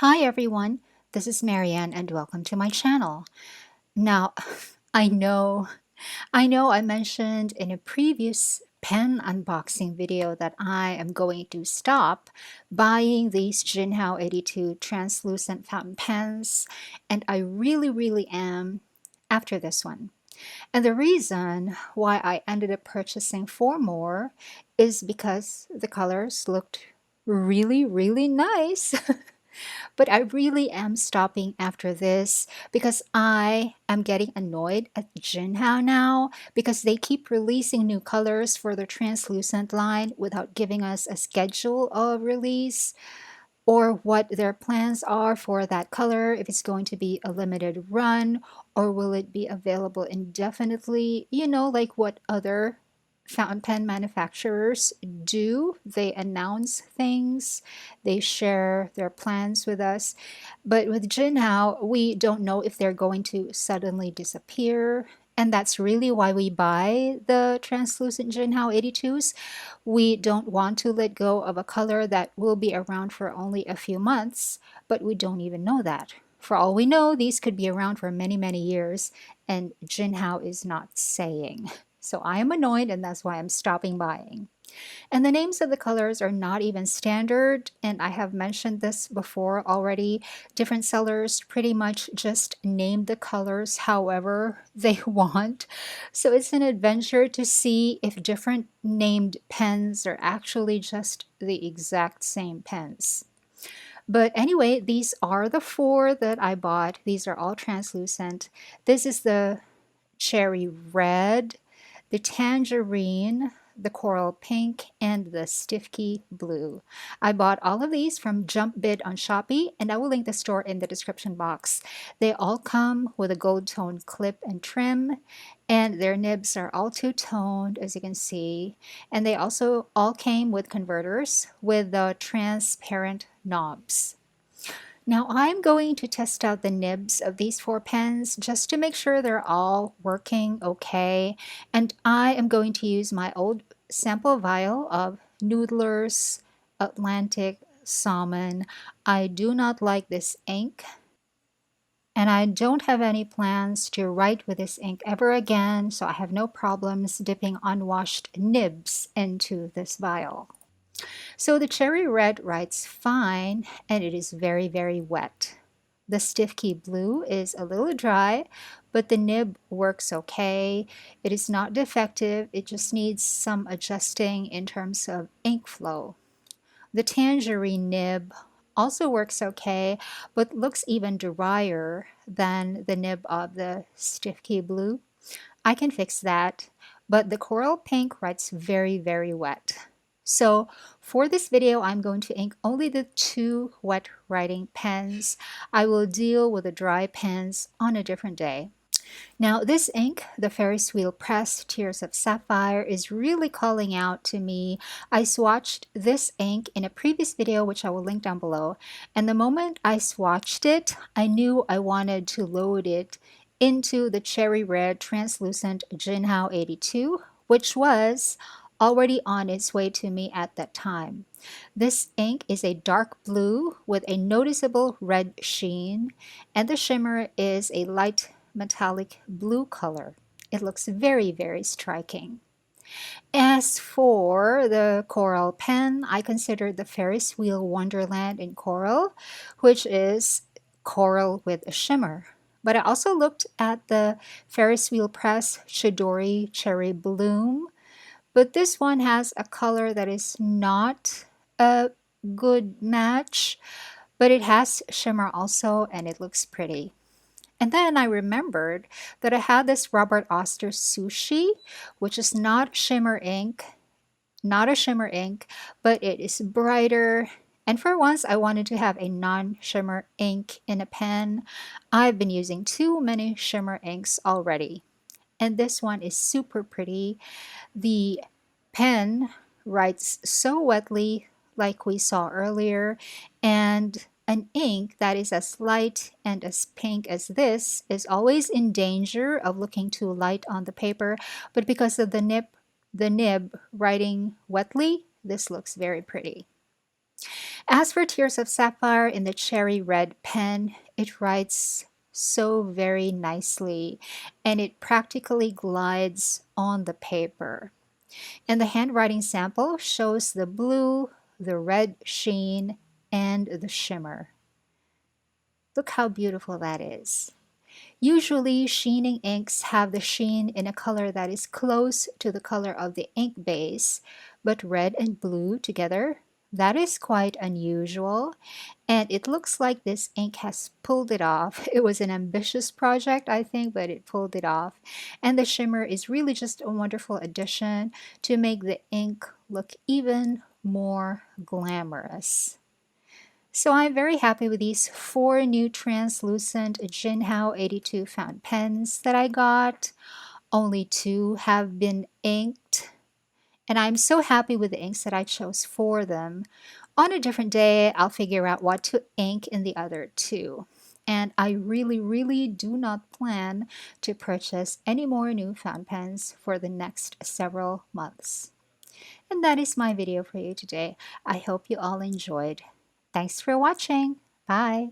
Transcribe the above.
Hi everyone, this is Marianne and welcome to my channel. Now, I know, I mentioned in a previous pen unboxing video that I am going to stop buying these Jinhao 82 translucent fountain pens, and I really am after this one. And the reason why I ended up purchasing four more is because the colors looked really nice. But I really am stopping after this because I am getting annoyed at Jinhao now because they keep releasing new colors for their translucent line without giving us a schedule of release or what their plans are for that color, if it's going to be a limited run or will it be available indefinitely, like what other fountain pen manufacturers do. They announce things, they share their plans with us. But with Jinhao, we don't know if they're going to suddenly disappear. And that's really why we buy the translucent Jinhao 82s. We don't want to let go of a color that will be around for only a few months, but we don't even know that. For all we know, these could be around for many years, and Jinhao is not saying. So I am annoyed, and that's why I'm stopping buying. And the names of the colors are not even standard, and I have mentioned this before already. Different sellers pretty much just name the colors however they want. So it's an adventure to see if different named pens are actually just the exact same pens. But anyway, these are the four that I bought. These are all translucent. This is the cherry red, the tangerine, the coral pink, and the stiffkey blue. I bought all of these from Jump Bid on Shopee, and I will link the store in the description box. They all come with a gold tone clip and trim, and their nibs are all two-toned, as you can see. And they also all came with converters with the transparent knobs. Now I'm going to test out the nibs of these four pens just to make sure they're all working okay. And I am going to use my old sample vial of Noodler's Atlantic Salmon. I do not like this ink, and I don't have any plans to write with this ink ever again, so I have no problems dipping unwashed nibs into this vial. So the cherry red writes fine, and it is very wet. The stiffkey blue is a little dry, but the nib works okay. It is not defective, it just needs some adjusting in terms of ink flow. The tangerine nib also works okay, but looks even drier than the nib of the stiffkey blue. I can fix that, but the coral pink writes very wet. So for this video, I'm going to ink only the two wet writing pens. I will deal with the dry pens on a different day. Now this ink, the Ferris wheel press Tears of Sapphire, is really calling out to me. I swatched this ink in a previous video, which I will link down below, and the moment I swatched it, I knew I wanted to load it into the cherry red translucent Jinhao 82, which was already on its way to me at that time. This ink is a dark blue with a noticeable red sheen, and the shimmer is a light metallic blue color. It looks very striking. As for the coral pen, I consider the Ferris wheel Wonderland in coral, which is coral with a shimmer. But I also looked at the Ferris wheel press Chidori Cherry Bloom, but this one has a color that is not a good match, but it has shimmer also, and it looks pretty. And then I remembered that I had this Robert Oster Sushi, which is not shimmer ink, not a shimmer ink, but it is brighter. And for once, I wanted to have a non-shimmer ink in a pen. I've been using too many shimmer inks already. And this one is super pretty. The pen writes so wetly, like we saw earlier, and an ink that is as light and as pink as this is always in danger of looking too light on the paper, but because of the nib writing wetly, this looks very pretty. As for Tears of Sapphire in the cherry red pen, it writes so very nicely and it practically glides on the paper. And the handwriting sample shows the blue, the red sheen, and the shimmer. Look how beautiful that is. Usually, sheening inks have the sheen in a color that is close to the color of the ink base, but red and blue together, that is quite unusual. And it looks like this ink has pulled it off. It was an ambitious project, I think, but it pulled it off. And the shimmer is really just a wonderful addition to make the ink look even more glamorous. So I'm very happy with these 4 new translucent Jinhao 82 fountain pens that I got. Only 2 have been inked, and I'm so happy with the inks that I chose for them. On a different day, I'll figure out what to ink in the other 2. And I really, really do not plan to purchase any more new fountain pens for the next several months. And that is my video for you today. I hope you all enjoyed. Thanks for watching. Bye.